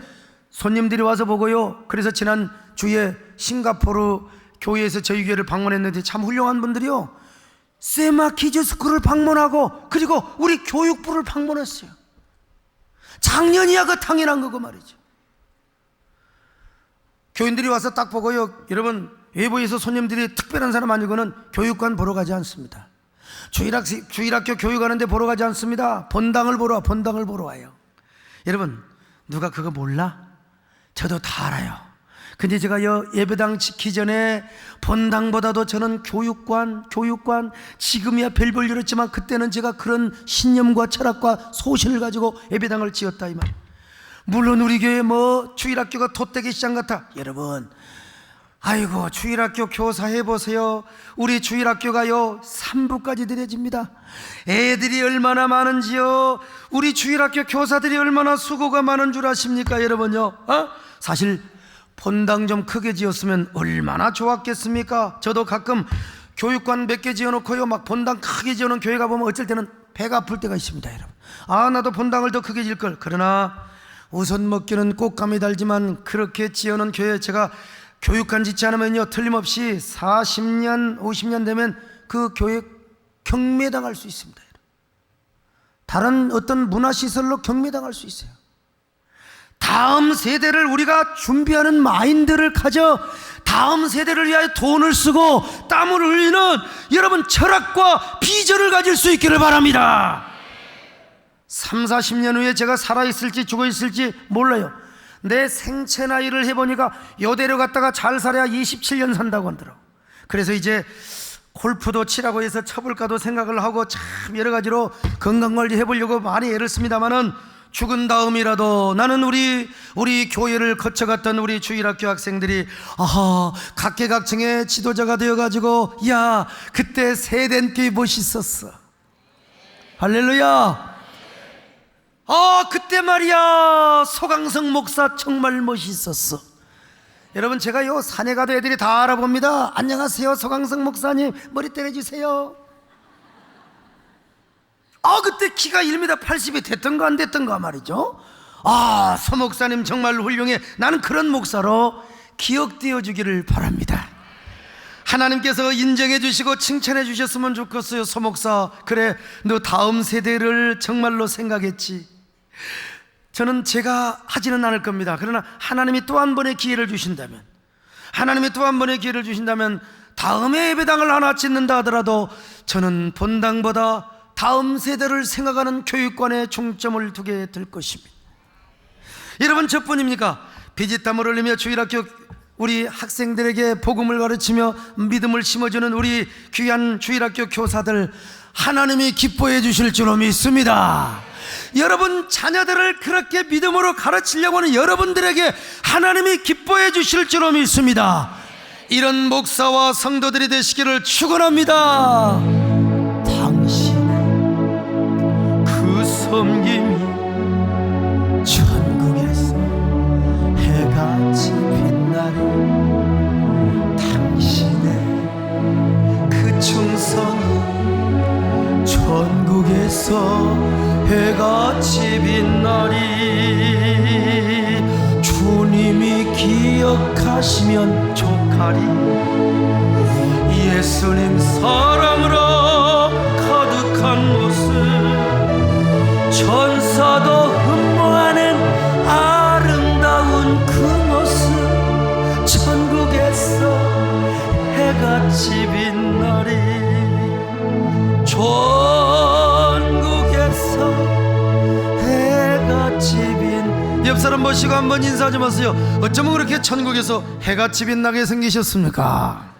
손님들이 와서 보고요. 그래서 지난 주에 싱가포르 교회에서 저희 교회를 방문했는데 참 훌륭한 분들이요, 세마 키즈 스쿨을 방문하고 그리고 우리 교육부를 방문했어요. 작년이야 그 당연한 거고 말이죠. 교인들이 와서 딱 보고요, 여러분 외부에서 손님들이 특별한 사람 아니고는 교육관 보러 가지 않습니다. 주일학교 교육하는데 보러 가지 않습니다. 본당을 보러 와요. 여러분, 누가 그거 몰라? 저도 다 알아요. 근데 제가 예배당 지키기 전에 본당보다도 저는 교육관, 지금이야 별 볼 일 없지만 그때는 제가 그런 신념과 철학과 소신을 가지고 예배당을 지었다 이 말. 물론 우리 교회 주일학교가 돛대기 시장 같아. 여러분, 아이고 주일학교 교사 해보세요. 우리 주일학교가요 3부까지 드려집니다. 애들이 얼마나 많은지요. 우리 주일학교 교사들이 얼마나 수고가 많은 줄 아십니까 여러분요? 사실 본당 좀 크게 지었으면 얼마나 좋았겠습니까? 저도 가끔 교육관 몇 개 지어놓고요, 막 본당 크게 지어놓은 교회 가보면 어쩔 때는 배가 아플 때가 있습니다 여러분. 나도 본당을 더 크게 지을걸. 그러나 우선 먹기는 꽃감이 달지만 그렇게 지어놓은 교회, 제가 교육관 짓지 않으면요 틀림없이 40년 50년 되면 그 교회 경매당할 수 있습니다. 다른 어떤 문화시설로 경매당할 수 있어요. 다음 세대를 우리가 준비하는 마인드를 가져 다음 세대를 위하여 돈을 쓰고 땀을 흘리는 여러분 철학과 비전을 가질 수 있기를 바랍니다. 3, 40년 후에 제가 살아있을지 죽어있을지 몰라요. 내 생체 나이를 해보니까 요대로 갔다가 잘 살아야 27년 산다고 하더라고. 그래서 이제 골프도 치라고 해서 쳐볼까도 생각을 하고 참 여러 가지로 건강관리 해보려고 많이 애를 씁니다만은, 죽은 다음이라도 나는 우리 교회를 거쳐갔던 우리 주일학교 학생들이 각계각층의 지도자가 되어가지고, 야 그때 세댄교회 멋있었어. 할렐루야. 그때 말이야 소강성 목사 정말 멋있었어. 여러분, 제가 산에 가도 애들이 다 알아봅니다. 안녕하세요 소강성 목사님, 머리 떼내주세요. 그때 키가 1m 80이 됐던가 안 됐던가 말이죠. 소 목사님 정말 훌륭해. 나는 그런 목사로 기억되어 주기를 바랍니다. 하나님께서 인정해 주시고 칭찬해 주셨으면 좋겠어요. 소 목사, 그래 너 다음 세대를 정말로 생각했지. 저는 제가 하지는 않을 겁니다. 그러나 하나님이 또 한 번의 기회를 주신다면, 다음에 예배당을 하나 짓는다 하더라도 저는 본당보다 다음 세대를 생각하는 교육관에 중점을 두게 될 것입니다. 여러분, 저뿐입니까? 피지땀을 흘리며 주일학교 우리 학생들에게 복음을 가르치며 믿음을 심어주는 우리 귀한 주일학교 교사들, 하나님이 기뻐해 주실 줄로 믿습니다. 여러분 자녀들을 그렇게 믿음으로 가르치려고 하는 여러분들에게 하나님이 기뻐해 주실 줄로 믿습니다. 이런 목사와 성도들이 되시기를 축원합니다. 섬김이 천국에서 해같이 빛나는 당신의 그 충성이 천국에서 해같이 빛나리. 원하시면 족하리. 예수님 사랑으로 가득한 곳은 천사도 흠모하는 아름다운 그 모습, 천국에서 해같이 빛나리. 천국에서 해같이 옆 사람 보시고 한번 인사 좀 하세요. 어쩌면 그렇게 천국에서 해같이 빛나게 생기셨습니까?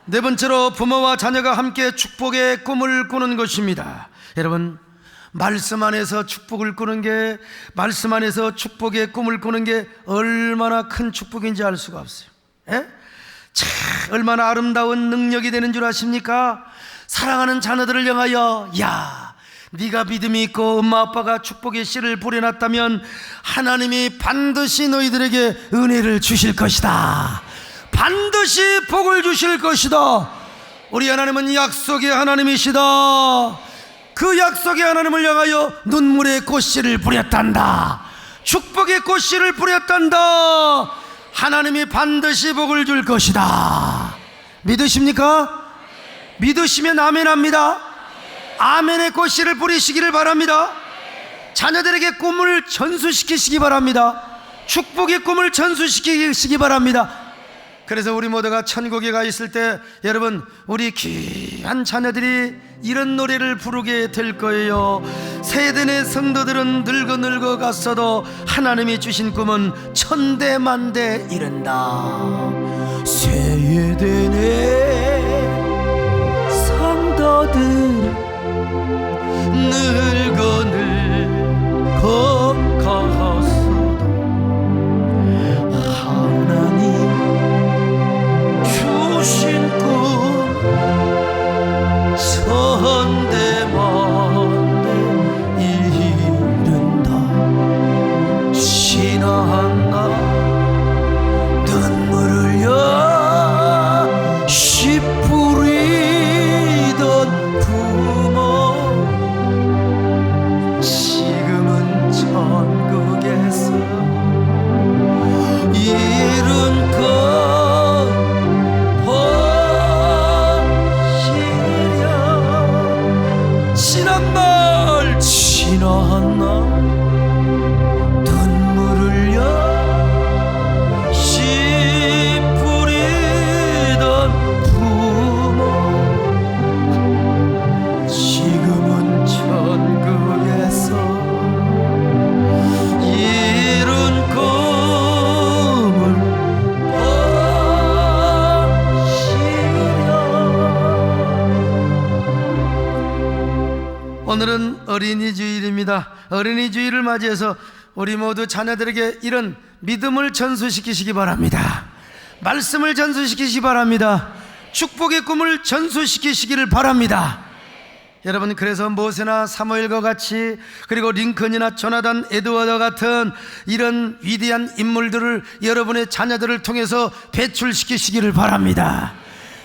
네 번째로 부모와 자녀가 함께 축복의 꿈을 꾸는 것입니다. 여러분, 말씀 안에서 축복을 꾸는 게, 말씀 안에서 축복의 꿈을 꾸는 게 얼마나 큰 축복인지 알 수가 없어요. 예? 참 얼마나 아름다운 능력이 되는 줄 아십니까? 사랑하는 자녀들을 향하여, 야, 네가 믿음이 있고 엄마 아빠가 축복의 씨를 뿌려놨다면 하나님이 반드시 너희들에게 은혜를 주실 것이다. 반드시 복을 주실 것이다. 우리 하나님은 약속의 하나님이시다. 그 약속의 하나님을 향하여 눈물의 꽃씨를 뿌렸단다. 축복의 꽃씨를 뿌렸단다. 하나님이 반드시 복을 줄 것이다. 믿으십니까? 믿으시면 아멘합니다. 아멘의 꽃씨를 뿌리시기를 바랍니다. 자녀들에게 꿈을 전수시키시기 바랍니다. 축복의 꿈을 전수시키시기 바랍니다. 그래서 우리 모두가 천국에 가 있을 때 여러분, 우리 귀한 자녀들이 이런 노래를 부르게 될 거예요. 세대의 성도들은 늙어 갔어도 하나님이 주신 꿈은 천대만대 이른다. 세대의 성도들 늙어 갔어도 하나님 주신 꿈 천대만대 이른다. 지나한 날 눈물을 흘려 씨 뿌리던 부모 지금은 천국에서 이룬 것 보시랴. 지난 날 눈물을 흘려 씨 뿌리던 부모 지금은 천국에서 이룬 꿈을 보시랴. 오늘은 어린이 주일입니다. 어린이 주일을 맞이해서 우리 모두 자녀들에게 이런 믿음을 전수시키시기 바랍니다. 말씀을 전수시키시기 바랍니다. 축복의 꿈을 전수시키시기를 바랍니다. 여러분, 그래서 모세나 사무엘과 같이, 그리고 링컨이나 조나단, 에드워드 같은 이런 위대한 인물들을 여러분의 자녀들을 통해서 배출시키시기를 바랍니다.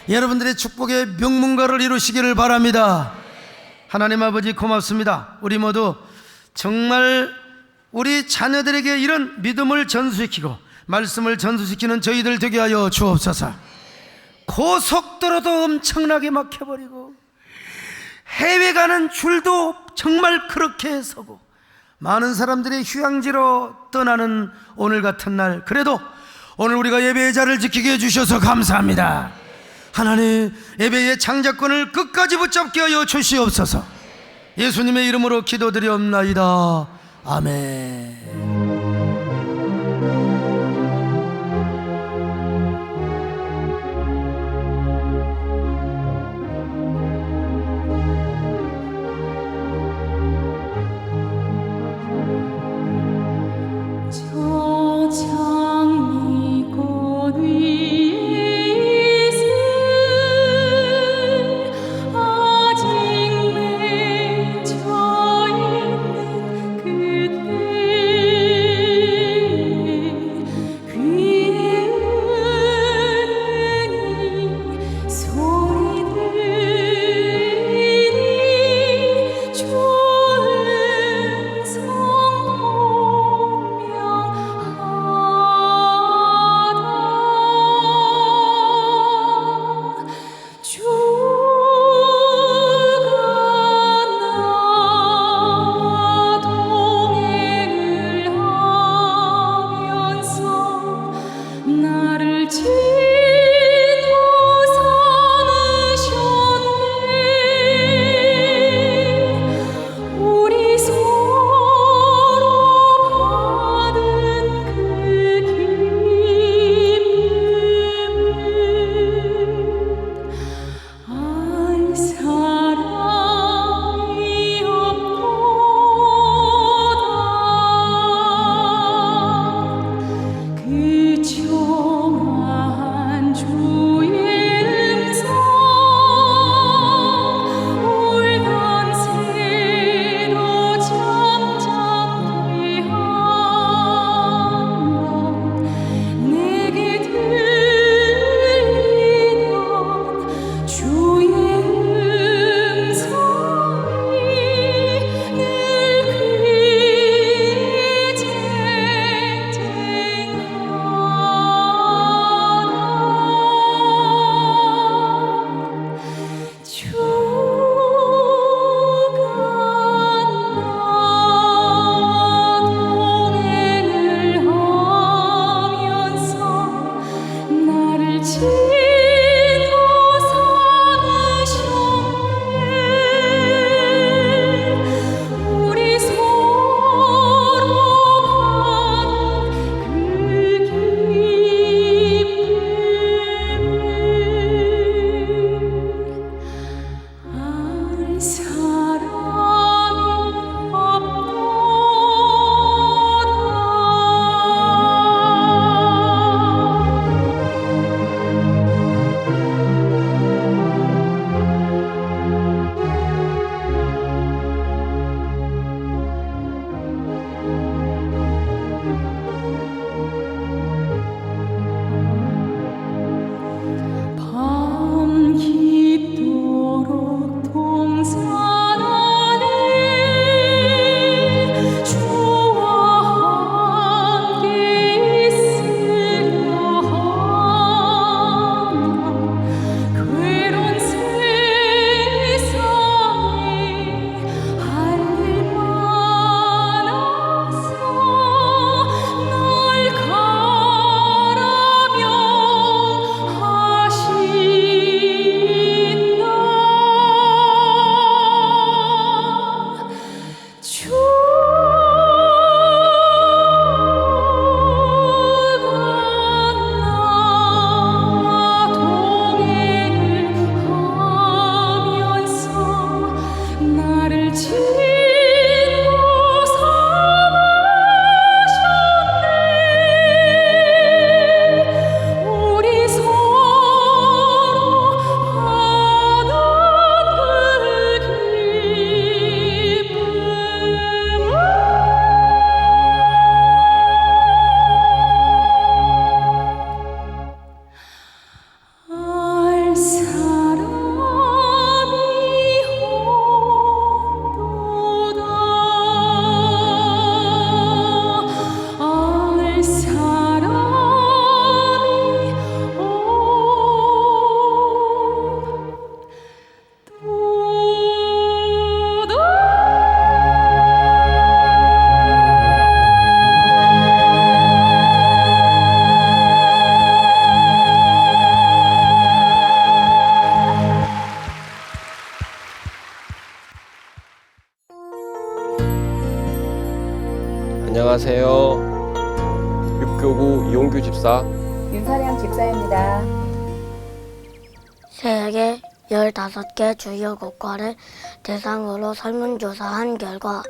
여러분들의 축복의 명문가를 이루시기를 바랍니다. 하나님 아버지 고맙습니다. 우리 모두 정말 우리 자녀들에게 이런 믿음을 전수시키고 말씀을 전수시키는 저희들 되게 하여 주옵소서. 고속도로도 엄청나게 막혀버리고 해외 가는 줄도 정말 그렇게 서고 많은 사람들이 휴양지로 떠나는 오늘 같은 날, 그래도 오늘 우리가 예배의 자리를 지키게 해주셔서 감사합니다. 하나님, 예배의 장자권을 끝까지 붙잡게 하여 주시옵소서. 예수님의 이름으로 기도드리옵나이다. 아멘. 안녕하세요. 육교구 이용규 집사 윤사량 집사입니다. 세계 15개 주요 국가를 대상으로 설문조사한 결과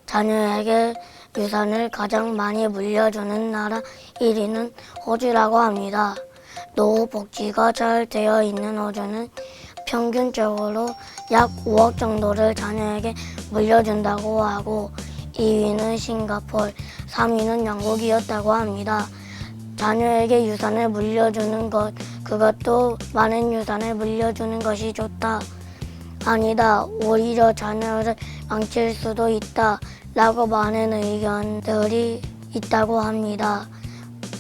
자녀에게 유산을 가장 많이 물려주는 나라 1위는 호주라고 합니다. 노후 복지가 잘 되어 있는 호주는 평균적으로 약 5억 정도를 자녀에게 물려준다고 하고 2위는 싱가포르, 3위는 영국이었다고 합니다. 자녀에게 유산을 물려주는 것, 그것도 많은 유산을 물려주는 것이 좋다. 아니다, 오히려 자녀를 망칠 수도 있다. 라고 많은 의견들이 있다고 합니다.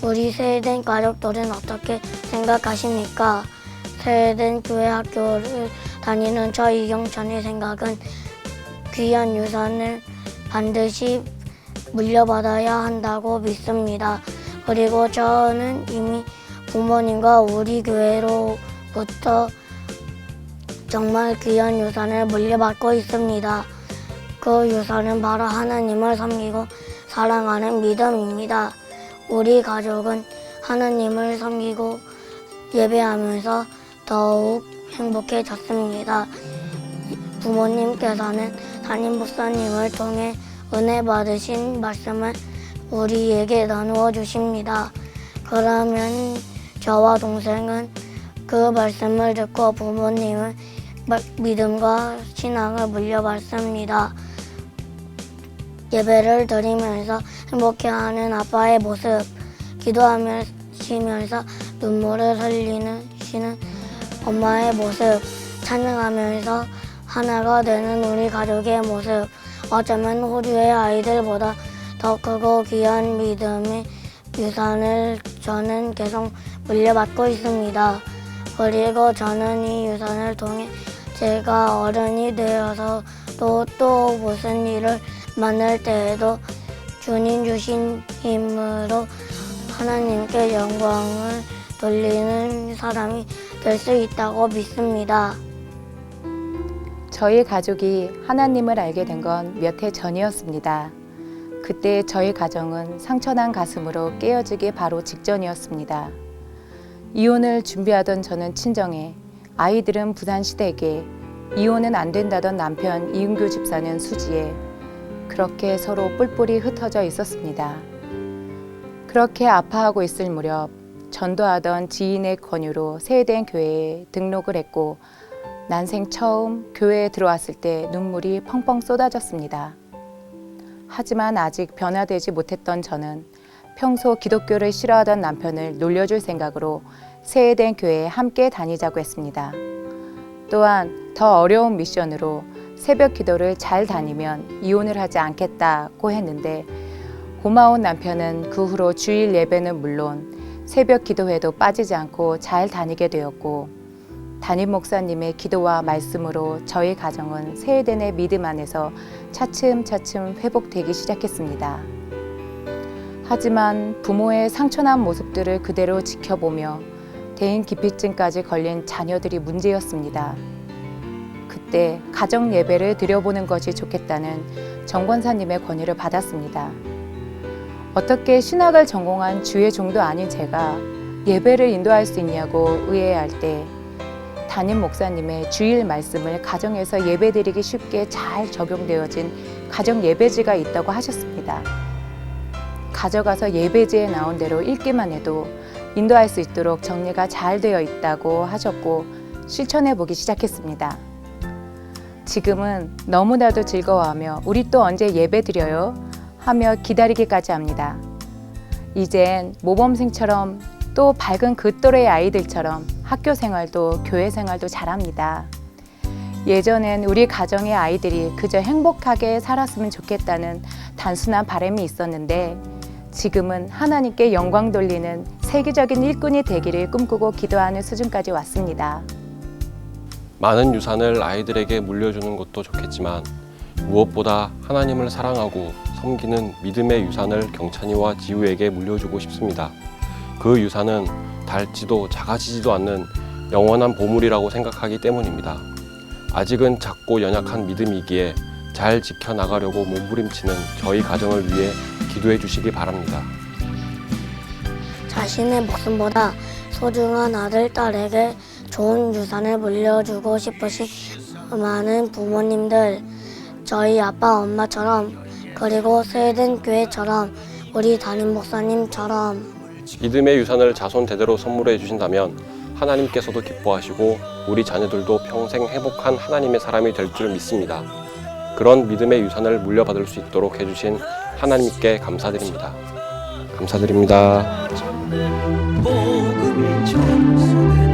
우리 스웨덴 가족들은 어떻게 생각하십니까? 스웨덴 교회 학교를 다니는 저 이경찬의 생각은 귀한 유산을 반드시 물려받아야 한다고 믿습니다. 그리고 저는 이미 부모님과 우리 교회로부터 정말 귀한 유산을 물려받고 있습니다. 그 유산은 바로 하나님을 섬기고 사랑하는 믿음입니다. 우리 가족은 하나님을 섬기고 예배하면서 더욱 행복해졌습니다. 부모님께서는 담임 목사님을 통해 은혜 받으신 말씀을 우리에게 나누어 주십니다. 그러면 저와 동생은 그 말씀을 듣고 부모님은 믿음과 신앙을 물려받습니다. 예배를 드리면서 행복해하는 아빠의 모습, 기도하시면서 눈물을 흘리시는 엄마의 모습, 찬양하면서 하나가 되는 우리 가족의 모습, 어쩌면 호주의 아이들보다 더 크고 귀한 믿음의 유산을 저는 계속 물려받고 있습니다. 그리고 저는 이 유산을 통해 제가 어른이 되어서도 또 무슨 일을 만날 때에도 주님 주신 힘으로 하나님께 영광을 돌리는 사람이 될 수 있다고 믿습니다. 저희 가족이 하나님을 알게 된 건 몇 해 전이었습니다. 그때 저희 가정은 상처난 가슴으로 깨어지기 바로 직전이었습니다. 이혼을 준비하던 저는 친정에, 아이들은 부산시댁에, 이혼은 안 된다던 남편 이은교 집사는 수지에, 그렇게 서로 뿔뿔이 흩어져 있었습니다. 그렇게 아파하고 있을 무렵 전도하던 지인의 권유로 스웨덴 교회에 등록을 했고 난생 처음 교회에 들어왔을 때 눈물이 펑펑 쏟아졌습니다. 하지만 아직 변화되지 못했던 저는 평소 기독교를 싫어하던 남편을 놀려줄 생각으로 스웨덴 교회에 함께 다니자고 했습니다. 또한 더 어려운 미션으로 새벽 기도를 잘 다니면 이혼을 하지 않겠다고 했는데 고마운 남편은 그 후로 주일 예배는 물론 새벽 기도회도 빠지지 않고 잘 다니게 되었고 담임 목사님의 기도와 말씀으로 저희 가정은 스웨덴의 믿음 안에서 차츰차츰 회복되기 시작했습니다. 하지만 부모의 상처난 모습들을 그대로 지켜보며 대인기피증까지 걸린 자녀들이 문제였습니다. 때 가정 예배를 드려보는 것이 좋겠다는 정 권사님의 권유를 받았습니다. 어떻게 신학을 전공한 주의 종도 아닌 제가 예배를 인도할 수 있냐고 의아해할 때 담임 목사님의 주일 말씀을 가정에서 예배드리기 쉽게 잘 적용되어진 가정 예배지가 있다고 하셨습니다. 가져가서 예배지에 나온 대로 읽기만 해도 인도할 수 있도록 정리가 잘 되어 있다고 하셨고 실천해 보기 시작했습니다. 지금은 너무나도 즐거워하며 우리 또 언제 예배 드려요? 하며 기다리기까지 합니다. 이젠 모범생처럼 또 밝은 그 또래의 아이들처럼 학교 생활도 교회 생활도 잘합니다. 예전엔 우리 가정의 아이들이 그저 행복하게 살았으면 좋겠다는 단순한 바람이 있었는데 지금은 하나님께 영광 돌리는 세계적인 일꾼이 되기를 꿈꾸고 기도하는 수준까지 왔습니다. 많은 유산을 아이들에게 물려주는 것도 좋겠지만 무엇보다 하나님을 사랑하고 섬기는 믿음의 유산을 경찬이와 지우에게 물려주고 싶습니다. 그 유산은 닳지도 작아지지도 않는 영원한 보물이라고 생각하기 때문입니다. 아직은 작고 연약한 믿음이기에 잘 지켜나가려고 몸부림치는 저희 가정을 위해 기도해 주시기 바랍니다. 자신의 목숨보다 소중한 아들, 딸에게 좋은 유산을 물려주고 싶으신 많은 부모님들, 저희 아빠, 엄마처럼 그리고 스웨덴 교회처럼 우리 담임 목사님처럼 믿음의 유산을 자손 대대로 선물해 주신다면 하나님께서도 기뻐하시고 우리 자녀들도 평생 행복한 하나님의 사람이 될 줄 믿습니다. 그런 믿음의 유산을 물려받을 수 있도록 해주신 하나님께 감사드립니다. 감사드립니다. 복음이 전수되는